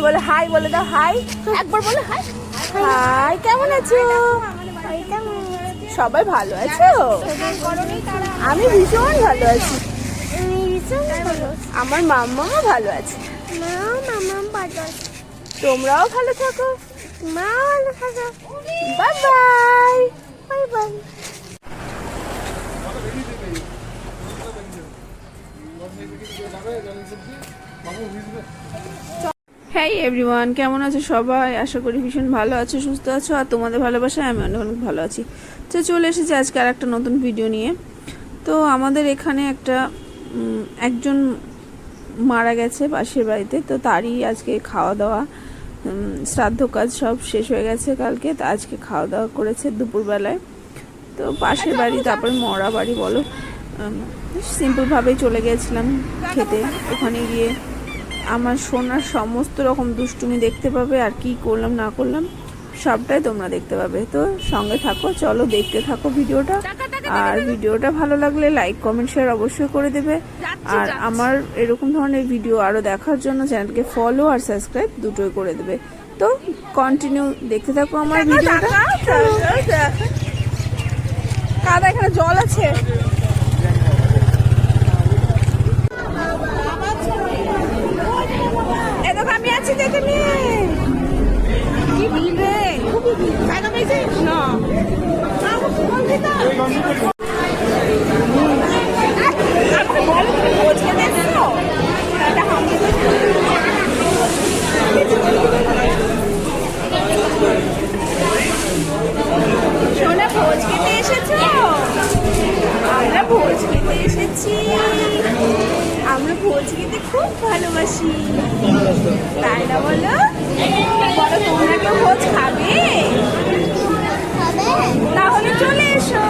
বলে হাই বলে দাও, হাই একবার বলে হাই। হাই, কেমন আছো? সবাই ভালো আছো? আমি ভীষণ ভালো আছি। আমার মাম্মাও ভালো আছে। তোমরাও ভালো থাকো। Bye bye. Bye bye. হ্যাঁ এভরিওয়ান, কেমন আছো সবাই? আশা করি ভীষণ ভালো আছো, সুস্থ আছো, আর তোমাদের ভালোবাসায় আমি অনেক অনেক ভালো আছি। তো চলে এসেছি আজকে আর একটা নতুন ভিডিও নিয়ে। তো আমাদের এখানে একজন মারা গেছে পাশের বাড়িতে, তো তারই আজকে খাওয়া দাওয়া, শ্রাদ্ধ কাজ সব শেষ হয়ে গেছে কালকে, তো আজকে খাওয়া দাওয়া করেছে দুপুরবেলায়। তো পাশের বাড়ি, তারপরে মরা বাড়ি বলো, সিম্পলভাবেই চলে গিয়েছিলাম খেতে। ওখানে গিয়ে আমার সোনার সমস্ত রকম দুষ্টুমি দেখতে পাবে, আর কি করলাম না করলাম সবটাই তোমরা দেখতে পাবে। তো সঙ্গে থাকো, চলো দেখতে থাকো ভিডিওটা। আর ভিডিওটা ভালো লাগলে লাইক কমেন্ট শেয়ার অবশ্যই করে দেবে। আর আমার এরকম ধরনের ভিডিও আরও দেখার জন্য চ্যানেলকে ফলো আর সাবস্ক্রাইব দুটোই করে দেবে। তো কন্টিনিউ দেখতে থাকো আমার ভিডিওটা। কাদা, এখানে জল আছে। আমি আছি, দেখে নিয়ে কি ভিড় রে, খুবই ভিড়। জায়গা পেয়েছে না, সোনা ভোজ খেতে এসেছো? আমরা ভোজ খেতে এসেছি। আমরা ভোজ খেতে খুব ভালোবাসি, তাই না বলো? বলো, তোমরা কেউ ভোজ খাবে? তাহলে চলে এসো।